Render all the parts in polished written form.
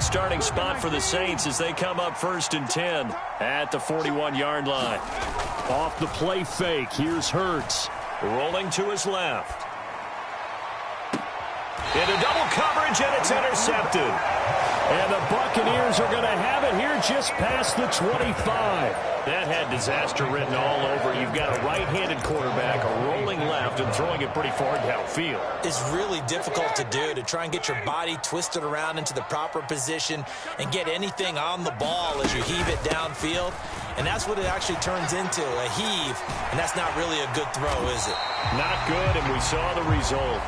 good starting spot for the Saints as they come up 1st and 10 at the 41-yard line. Off the play fake, here's Hurts. Rolling to his left. Into double coverage, and it's intercepted. And the Buccaneers are going to have it here just past the 25. That had disaster written all over. You've got a right-handed quarterback, a rolling left, and throwing it pretty far downfield. It's really difficult to do, to try and get your body twisted around into the proper position and get anything on the ball as you heave it downfield. And that's what it actually turns into, a heave. And that's not really a good throw, is it? Not good, and we saw the result.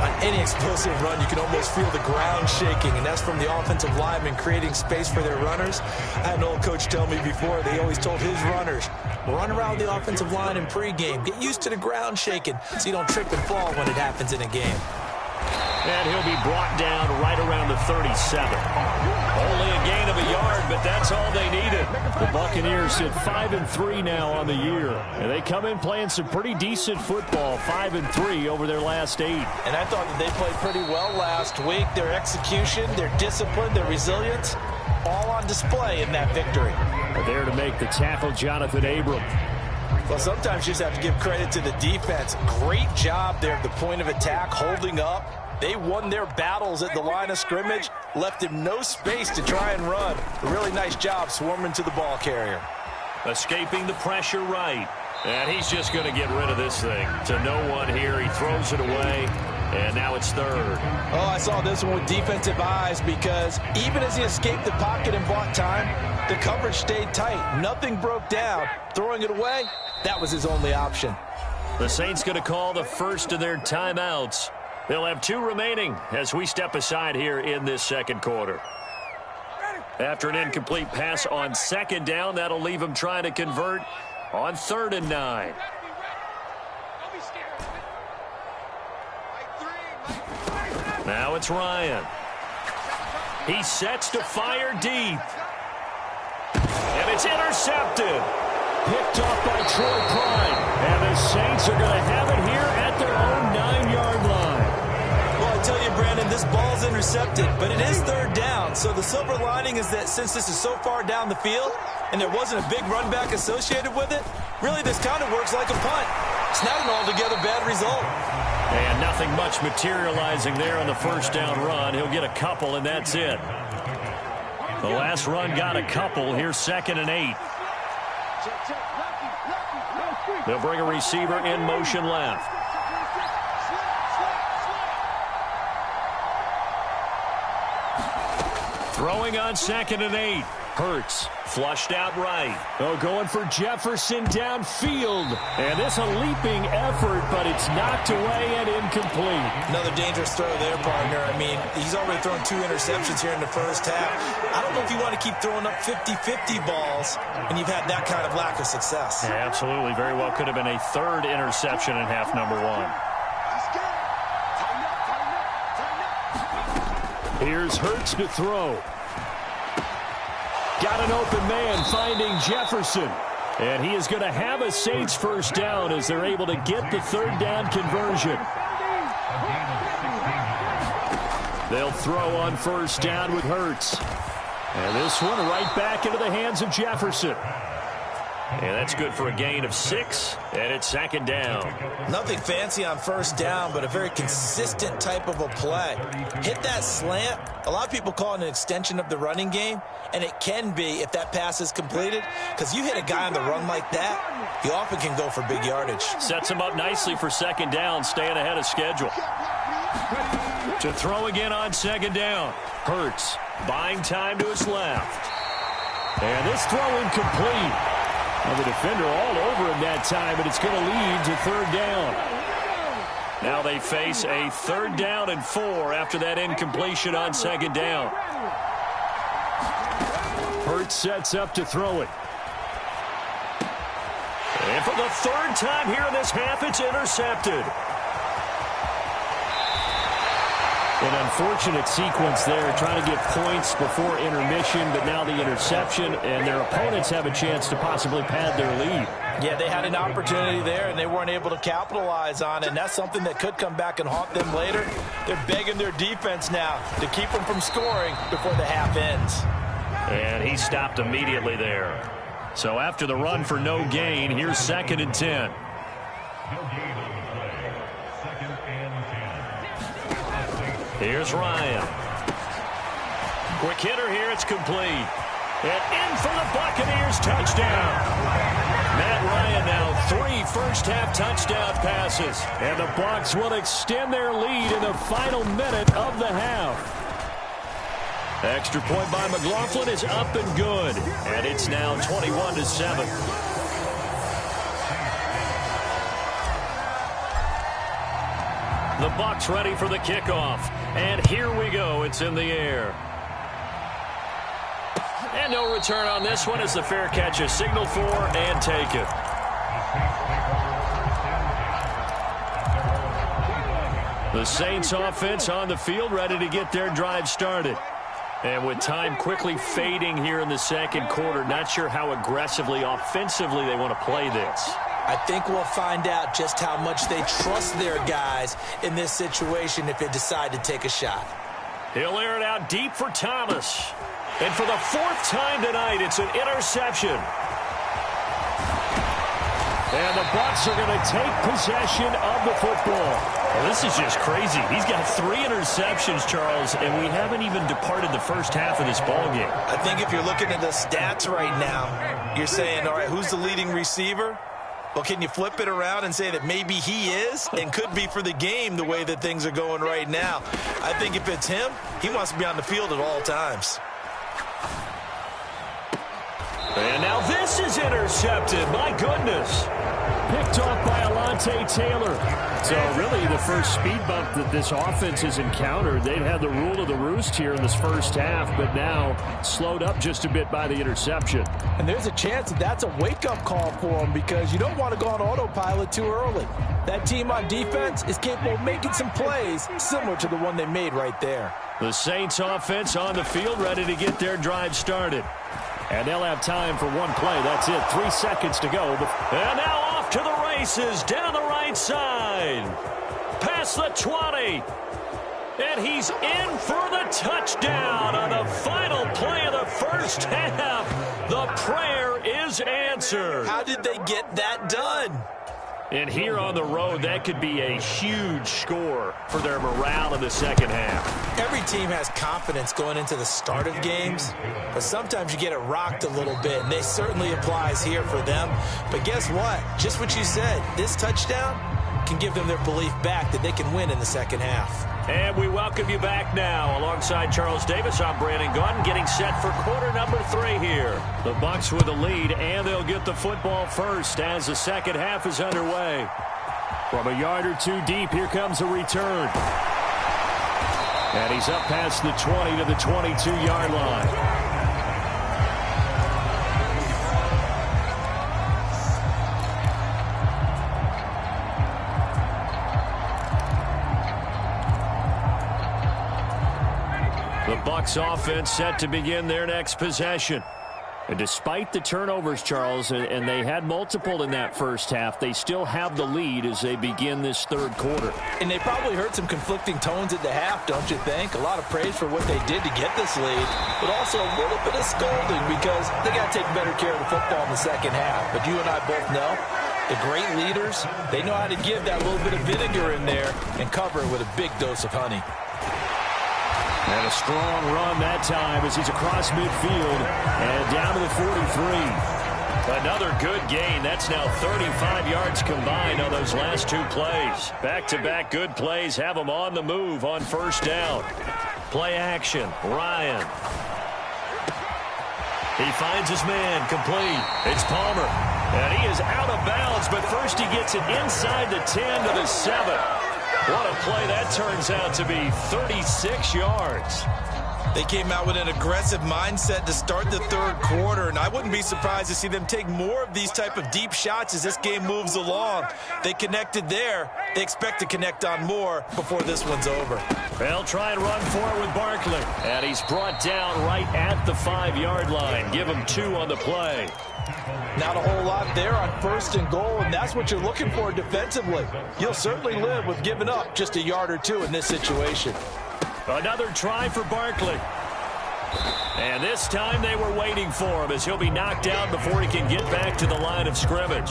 On any explosive run, you can almost feel the ground shaking, and that's from the offensive linemen creating space for their runners. I had an old coach tell me before, they always told his runners, run around the offensive line in pregame. Get used to the ground shaking so you don't trip and fall when it happens in a game. And he'll be brought down right around the 37. Only a gain of a yard, but that's all they needed. The Buccaneers sit 5-3 now on the year. And they come in playing some pretty decent football, 5-3 over their last 8. And I thought that they played pretty well last week. Their execution, their discipline, their resilience, all on display in that victory. There to make the tackle, Jonathan Abram. Well, sometimes you just have to give credit to the defense. Great job there at the point of attack, holding up. They won their battles at the line of scrimmage, left him no space to try and run. A really nice job swarming to the ball carrier. Escaping the pressure right. And he's just going to get rid of this thing. To no one here. He throws it away. And now it's 3rd. Oh, I saw this one with defensive eyes because even as he escaped the pocket and bought time, the coverage stayed tight. Nothing broke down. Throwing it away, that was his only option. The Saints going to call the first of their timeouts. They'll have 2 remaining as we step aside here in this second quarter. After an incomplete pass on 2nd down, that'll leave him trying to convert on 3rd and 9. Now it's Ryan. He sets to fire deep. And it's intercepted. Picked off by Troy Pride. And the Saints are going to have it here at their own 9-yard line. Well, I tell you, Brandon, this ball's intercepted, but it is 3rd down. So the silver lining is that since this is so far down the field and there wasn't a big run back associated with it, really this kind of works like a punt. It's not an altogether bad result. And nothing much materializing there on the 1st down run. He'll get a couple, and that's it. The last run got a couple. Here's 2nd and 8. They'll bring a receiver in motion left. Throwing on 2nd and 8. Hurts flushed out right. Oh, going for Jefferson downfield. And this a leaping effort, but it's knocked away and incomplete. Another dangerous throw there, partner. I mean, he's already thrown 2 interceptions here in the first half. I don't know if you want to keep throwing up 50-50 balls and you've had that kind of lack of success. Yeah, absolutely. Very well could have been a 3rd interception in half number 1. Here's Hurts to throw. Got an open man finding Jefferson. And he is going to have a Saints 1st down as they're able to get the 3rd down conversion. They'll throw on 1st down with Hurts. And this one right back into the hands of Jefferson. And that's good for a gain of 6, and it's 2nd down. Nothing fancy on 1st down, but a very consistent type of a play. Hit that slant. A lot of people call it an extension of the running game, and it can be if that pass is completed, because you hit a guy on the run like that, he often can go for big yardage. Sets him up nicely for 2nd down, staying ahead of schedule. To throw again on 2nd down. Hurts buying time to his left. And this throw incomplete. Well, the defender all over him that time, but it's going to lead to 3rd down. Now they face a 3rd down and 4 after that incompletion on 2nd down. Hurts sets up to throw it. And for the 3rd time here in this half, it's intercepted. An unfortunate sequence there, trying to get points before intermission, but now the interception, and their opponents have a chance to possibly pad their lead. Yeah, they had an opportunity there, and they weren't able to capitalize on it, and that's something that could come back and haunt them later. They're begging their defense now to keep them from scoring before the half ends. And he stopped immediately there. So after the run for no gain, here's 2nd and 10. Here's Ryan. Quick hitter here. It's complete. And in for the Buccaneers. Touchdown. Matt Ryan now 3 first-half touchdown passes. And the Bucs will extend their lead in the final minute of the half. Extra point by McLaughlin is up and good. And it's now 21-7. The Bucs ready for the kickoff. And here we go. It's in the air. And no return on this one as the fair catch is signaled for and taken. The Saints offense on the field ready to get their drive started. And with time quickly fading here in the second quarter, not sure how aggressively, offensively they want to play this. I think we'll find out just how much they trust their guys in this situation if they decide to take a shot. He'll air it out deep for Thomas. And for the 4th time tonight, it's an interception. And the Bucs are going to take possession of the football. Well, this is just crazy. He's got 3 interceptions, Charles, and we haven't even departed the first half of this ballgame. I think if you're looking at the stats right now, you're saying, all right, who's the leading receiver? Well, can you flip it around and say that maybe he is and could be for the game the way that things are going right now? I think if it's him, he wants to be on the field at all times. And now this is intercepted. My goodness. Picked off by Alontae Taylor. So really the first speed bump that this offense has encountered. They'd had the rule of the roost here in this first half, but now slowed up just a bit by the interception. And there's a chance that that's a wake-up call for them because you don't want to go on autopilot too early. That team on defense is capable of making some plays similar to the one they made right there. The Saints offense on the field ready to get their drive started. And they'll have time for one play. That's it. 3 seconds to go. And now off to the races down the right side. Past the 20. And he's in for the touchdown on the final play of the first half. The prayer is answered. How did they get that done? And here on the road, that could be a huge score for their morale in the second half. Every team has confidence going into the start of games, but sometimes you get it rocked a little bit, and this certainly applies here for them. But guess what? Just what you said, this touchdown can give them their belief back that they can win in the second half. And we welcome you back now. Alongside Charles Davis, I'm Brandon Gaudin, getting set for quarter number 3 here. The Bucs with the lead, and they'll get the football first as the second half is underway. From a yard or 2 deep, here comes a return. And he's up past the 20 to the 22-yard line. The Bucs offense set to begin their next possession. And despite the turnovers, Charles, and they had multiple in that first half, they still have the lead as they begin this third quarter. And they probably heard some conflicting tones at the half, don't you think? A lot of praise for what they did to get this lead, but also a little bit of scolding because they got to take better care of the football in the second half. But you and I both know the great leaders, they know how to give that little bit of vinegar in there and cover it with a big dose of honey. And a strong run that time as he's across midfield and down to the 43. Another good gain. That's now 35 yards combined on those last 2 plays. Back-to-back good plays have them on the move on first down. Play action. Ryan. He finds his man. Complete. It's Palmer. And he is out of bounds, but first he gets it inside the 10 to the 7. What a play that turns out to be. 36 yards. They came out with an aggressive mindset to start the third quarter, and I wouldn't be surprised to see them take more of these type of deep shots as this game moves along. They connected there. They expect to connect on more before this one's over. They'll try and run for it with Barkley. And he's brought down right at the 5-yard line. Give him 2 on the play. Not a whole lot there on 1st and goal, and that's what you're looking for defensively. You'll certainly live with giving up just a yard or 2 in this situation. Another try for Barkley. And this time they were waiting for him as he'll be knocked out before he can get back to the line of scrimmage.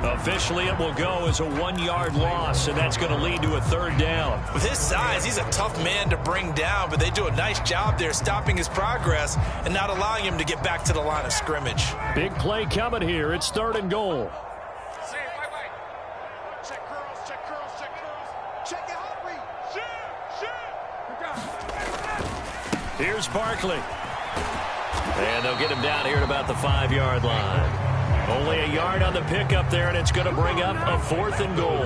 Officially, it will go as a 1-yard loss, and that's going to lead to a 3rd down. With his size, he's a tough man to bring down, but they do a nice job there stopping his progress and not allowing him to get back to the line of scrimmage. Big play coming here. It's 3rd and goal. Here's Barkley. And they'll get him down here at about the 5-yard line. Only a yard on the pickup there, and it's going to bring up a 4th and goal.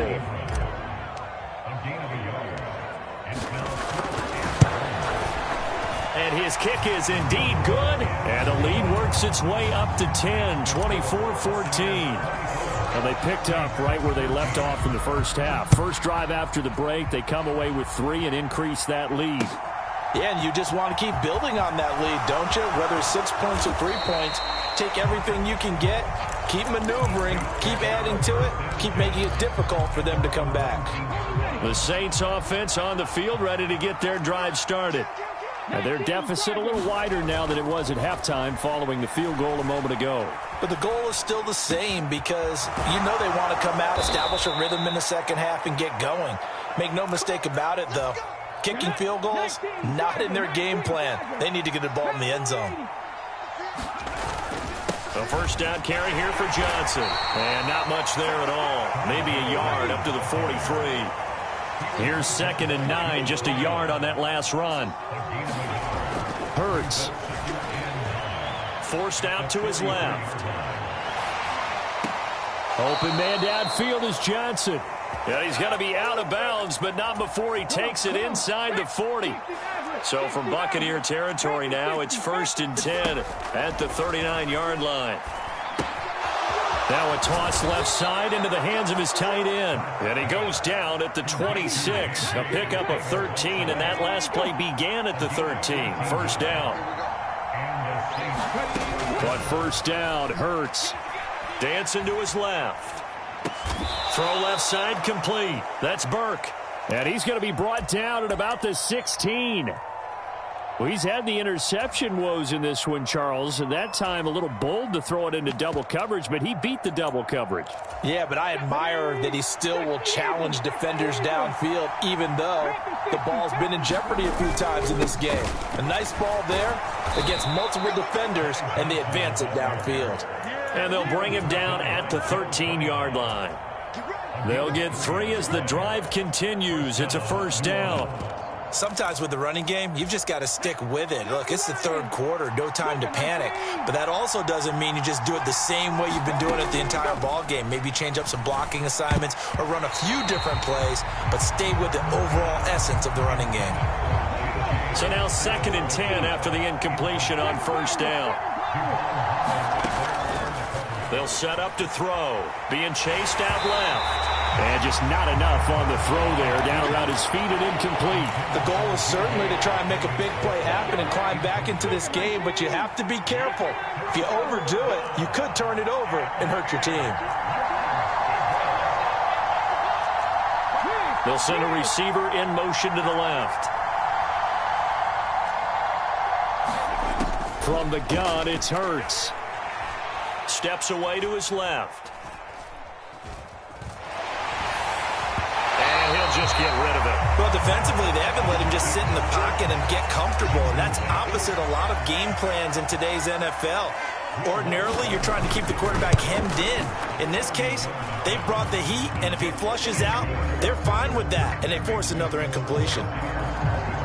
And his kick is indeed good. And the lead works its way up to 10, 24-14. And they picked up right where they left off in the first half. First drive after the break, they come away with 3 and increase that lead. Yeah, and you just want to keep building on that lead, don't you? Whether it's 6 points or 3 points, take everything you can get, keep maneuvering, keep adding to it, keep making it difficult for them to come back. The Saints offense on the field ready to get their drive started. And their deficit a little wider now than it was at halftime following the field goal a moment ago. But the goal is still the same because you know they want to come out, establish a rhythm in the second half, and get going. Make no mistake about it, though. Kicking field goals, not in their game plan. They need to get the ball in the end zone. A first down carry here for Johnson. And not much there at all. Maybe a yard up to the 43. Here's 2nd and 9, just a yard on that last run. Hurts. Forced out to his left. Open man downfield is Johnson. Yeah, he's going to be out of bounds, but not before he takes it inside the 40. So from Buccaneer territory now, it's 1st and 10 at the 39-yard line. Now a toss left side into the hands of his tight end. And he goes down at the 26. A pickup of 13, and that last play began at the 13. First down. But first down, Hurts. Dancing to his left. Throw left side complete. That's Burke. And he's going to be brought down at about the 16. Well, he's had the interception woes in this one, Charles, and that time a little bold to throw it into double coverage, but he beat the double coverage. Yeah, but I admire that he still will challenge defenders downfield, even though the ball's been in jeopardy a few times in this game. A nice ball there against multiple defenders, and they advance it downfield. And they'll bring him down at the 13-yard line. They'll get 3 as the drive continues. It's a first down. Sometimes with the running game, you've just got to stick with it. Look, it's the 3rd quarter, no time to panic. But that also doesn't mean you just do it the same way you've been doing it the entire ball game. Maybe change up some blocking assignments or run a few different plays, but stay with the overall essence of the running game. So now 2nd and 10 after the incompletion on first down. They'll set up to throw. Being chased out left. And just not enough on the throw there. Down around his feet and incomplete. The goal is certainly to try and make a big play happen and climb back into this game, but you have to be careful. If you overdo it, you could turn it over and hurt your team. They'll send a receiver in motion to the left. From the gun, it's Hurts. Steps away to his left. Just get rid of it. Well, defensively, they haven't let him just sit in the pocket and get comfortable, and that's opposite a lot of game plans in today's NFL. Ordinarily, you're trying to keep the quarterback hemmed in. In this case, they brought the heat, and if he flushes out, they're fine with that, and they force another incompletion.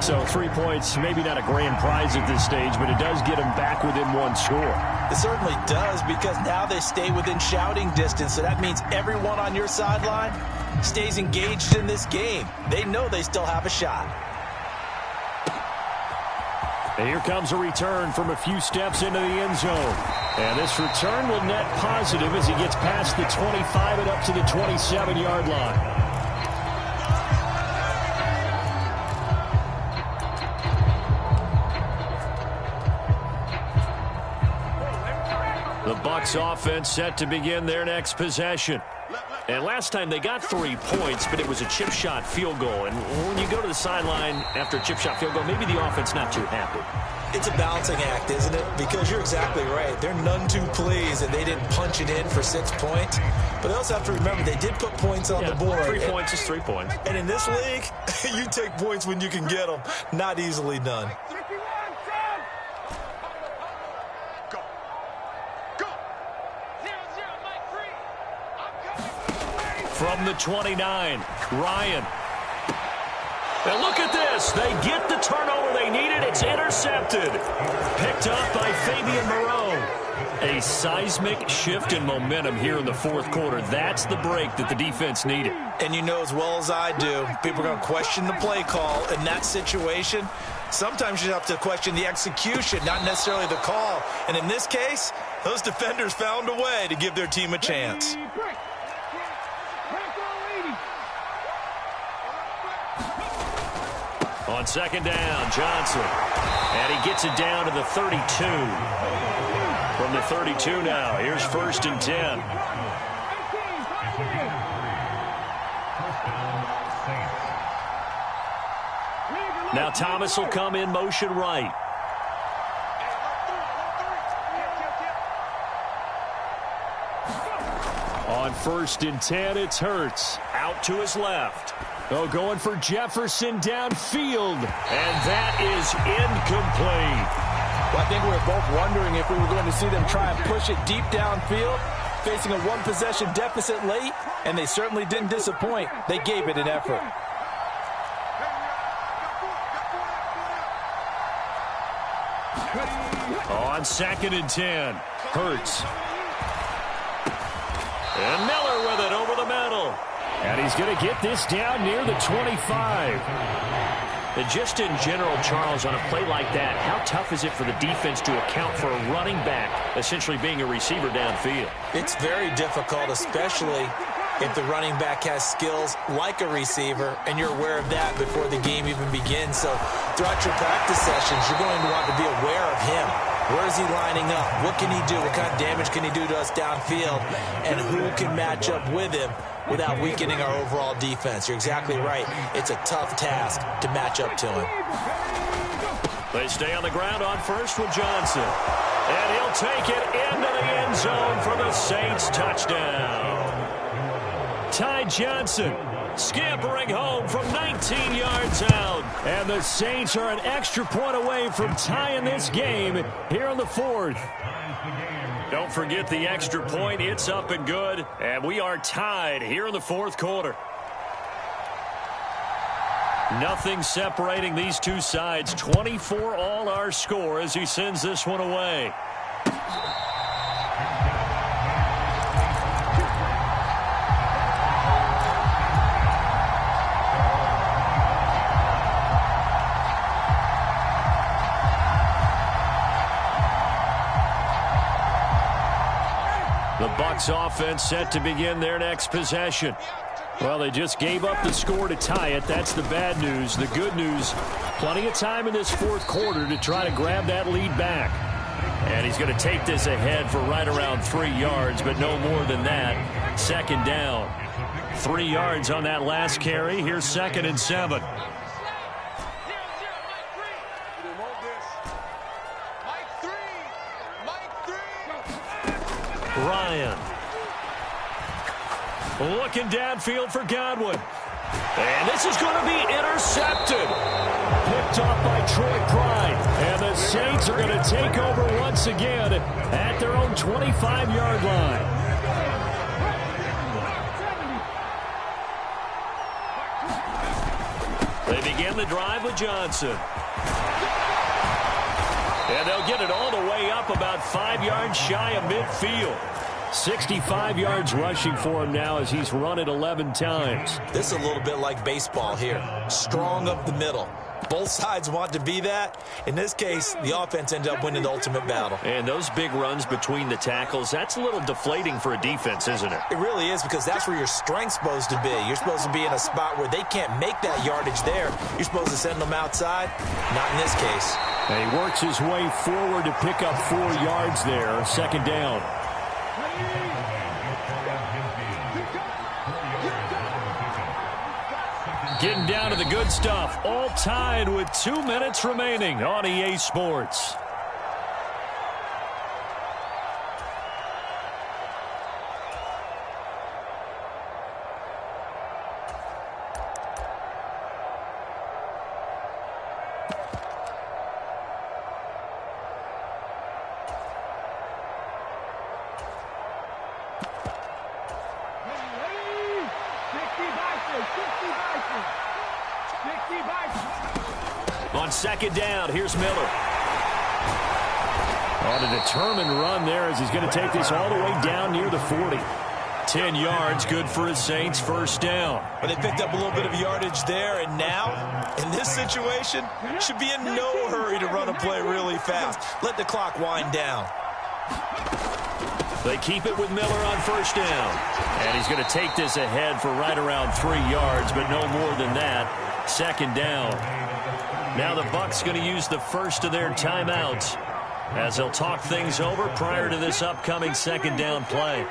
So 3 points, maybe not a grand prize at this stage, but it does get them back within 1 score. It certainly does, because now they stay within shouting distance, so that means everyone on your sideline stays engaged in this game. They know they still have a shot. And here comes a return from a few steps into the end zone. And this return will net positive as he gets past the 25 and up to the 27-yard line. The Bucs offense set to begin their next possession. And last time they got 3 points, but it was a chip shot field goal. And when you go to the sideline after a chip shot field goal, maybe the offense not too happy. It's a balancing act, isn't it? Because you're exactly right. They're none too pleased that they didn't punch it in for 6 points. But they also have to remember they did put points on the board. 3 points is 3 points. And in this league, you take points when you can get them. Not easily done. From the 29, Ryan. And look at this. They get the turnover they needed. It's intercepted. Picked up by Fabian Moreau. A seismic shift in momentum here in the fourth quarter. That's the break that the defense needed. And you know as well as I do, people are going to question the play call in that situation. Sometimes you have to question the execution, not necessarily the call. And in this case, those defenders found a way to give their team a chance. On second down, Johnson. And he gets it down to the 32. From the 32 now, here's 1st and 10. Now Thomas will come in motion right. On 1st and 10, it's Hurts. Out to his left. Oh, going for Jefferson downfield. And that is incomplete. Well, I think we were both wondering if we were going to see them try and push it deep downfield, facing a one-possession deficit late, and they certainly didn't disappoint. They gave it an effort. On 2nd and 10, Hurts. And Miller with it over the middle. And he's going to get this down near the 25. And just in general, Charles, on a play like that, how tough is it for the defense to account for a running back essentially being a receiver downfield? It's very difficult, especially if the running back has skills like a receiver, and you're aware of that before the game even begins. So throughout your practice sessions, you're going to want to be aware of him. Where is he lining up? What can he do? What kind of damage can he do to us downfield? And who can match up with him without weakening our overall defense? You're exactly right. It's a tough task to match up to him. They stay on the ground on first with Johnson. And he'll take it into the end zone for the Saints touchdown. Ty Johnson scampering home from 19 yards out. And the Saints are an extra point away from tying this game here in the fourth. Don't forget the extra point. It's up and good. And we are tied here in the fourth quarter. Nothing separating these two sides. 24 all our score as he sends this one away. The Bucs offense set to begin their next possession. Well, they just gave up the score to tie it. That's the bad news. The good news, plenty of time in this fourth quarter to try to grab that lead back. And he's going to take this ahead for right around 3 yards, but no more than that. Second down. 3 yards on that last carry. Here's 2nd and 7. Ryan. Looking downfield for Godwin. And this is going to be intercepted. Picked off by Troy Pride. And the Saints are going to take over once again at their own 25-yard line. They begin the drive with Johnson. And they'll get it all the way up about 5 yards shy of midfield. 65 yards rushing for him now as he's run it 11 times. This is a little bit like baseball here. Strong up the middle. Both sides want to be that. In this case, the offense ended up winning the ultimate battle. And those big runs between the tackles, that's a little deflating for a defense, isn't it? It really is, because that's where your strength's supposed to be. You're supposed to be in a spot where they can't make that yardage there. You're supposed to send them outside. Not in this case. And he works his way forward to pick up 4 yards there. Second down. Getting down to the good stuff. All tied with 2 minutes remaining on EA Sports. On second down, here's Miller. On a determined run there as he's going to take this all the way down near the 40. 10 yards, good for his Saints, first down. But they picked up a little bit of yardage there, and now, in this situation, should be in no hurry to run a play really fast. Let the clock wind down. They keep it with Miller on first down. And he's going to take this ahead for right around 3 yards, but no more than that. Second down. Now the Bucs going to use the first of their timeouts as they'll talk things over prior to this upcoming second down play.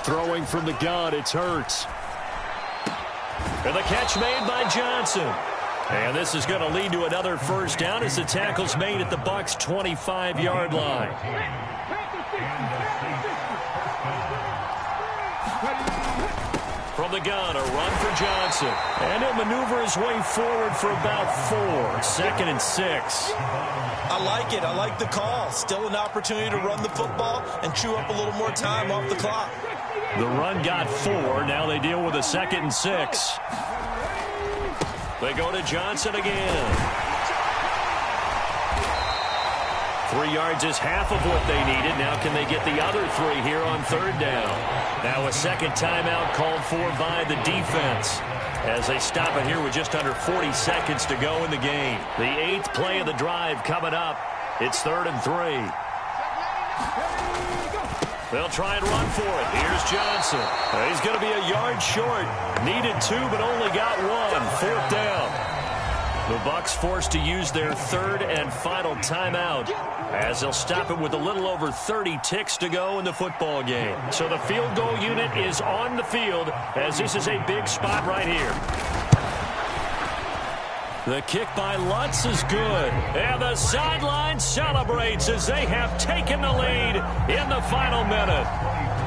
Throwing from the gun, it's Hurts. And the catch made by Johnson. And this is going to lead to another first down as the tackle's made at the Bucs' 25-yard line. From the gun, a run for Johnson. And he'll maneuver his way forward for about 4. Second and 6. I like it. I like the call. Still an opportunity to run the football and chew up a little more time off the clock. The run got 4. Now they deal with a second and 6. They go to Johnson again. 3 yards is half of what they needed. Now can they get the other 3 here on third down? Now a second timeout called for by the defense as they stop it here with just under 40 seconds to go in the game. The 8th play of the drive coming up. It's 3rd and 3. They'll try and run for it. Here's Johnson. He's going to be a yard short. Needed 2, but only got 1. 4th down. The Bucs forced to use their 3rd and final timeout as they'll stop it with a little over 30 ticks to go in the football game. So the field goal unit is on the field as this is a big spot right here. The kick by Lutz is good. And the sideline celebrates as they have taken the lead in the final minute.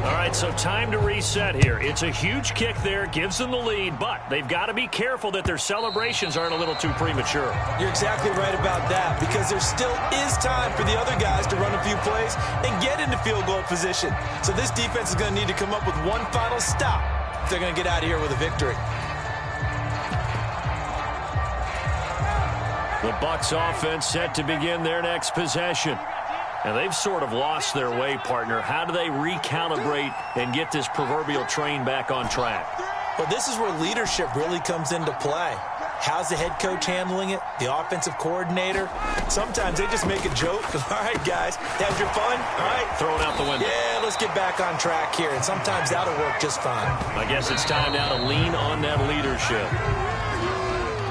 All right, so time to reset here. It's a huge kick there, gives them the lead, but they've got to be careful that their celebrations aren't a little too premature. You're exactly right about that because there still is time for the other guys to run a few plays and get into field goal position. So this defense is going to need to come up with one final stop if they're going to get out of here with a victory. The Bucs offense set to begin their next possession. And they've sort of lost their way, partner. How do they recalibrate and get this proverbial train back on track? Well, this is where leadership really comes into play. How's the head coach handling it? The offensive coordinator? Sometimes they just make a joke. All right, guys, had your fun? All right. Throw it out the window. Yeah, let's get back on track here. And sometimes that'll work just fine. I guess it's time now to lean on that leadership.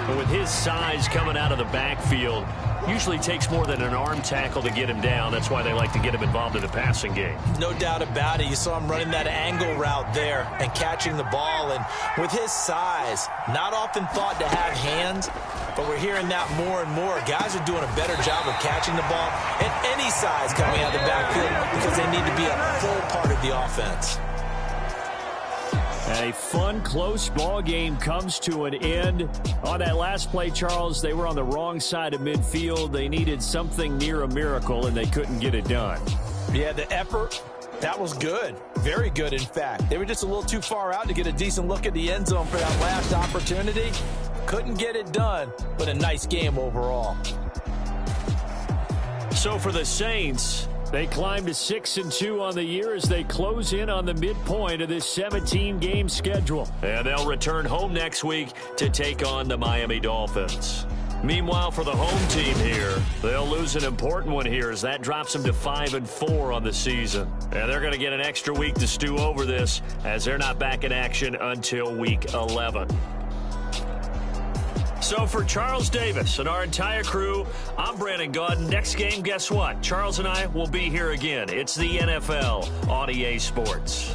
But with his size coming out of the backfield, usually takes more than an arm tackle to get him down. That's why they like to get him involved in the passing game. No doubt about it. You saw him running that angle route there and catching the ball. And with his size, not often thought to have hands, but we're hearing that more and more. Guys are doing a better job of catching the ball at any size coming out of the backfield because they need to be a full part of the offense. A fun, close ball game comes to an end. On that last play, Charles, they were on the wrong side of midfield. They needed something near a miracle, and they couldn't get it done. Yeah, the effort, that was good. Very good, in fact. They were just a little too far out to get a decent look at the end zone for that last opportunity. Couldn't get it done, but a nice game overall. So for the Saints, they climb to 6-2 on the year as they close in on the midpoint of this 17-game schedule. And they'll return home next week to take on the Miami Dolphins. Meanwhile, for the home team here, they'll lose an important one here as that drops them to 5-4 on the season. And they're going to get an extra week to stew over this as they're not back in action until week 11. So for Charles Davis and our entire crew, I'm Brandon Gaudin. Next game, guess what? Charles and I will be here again. It's the NFL on EA Sports.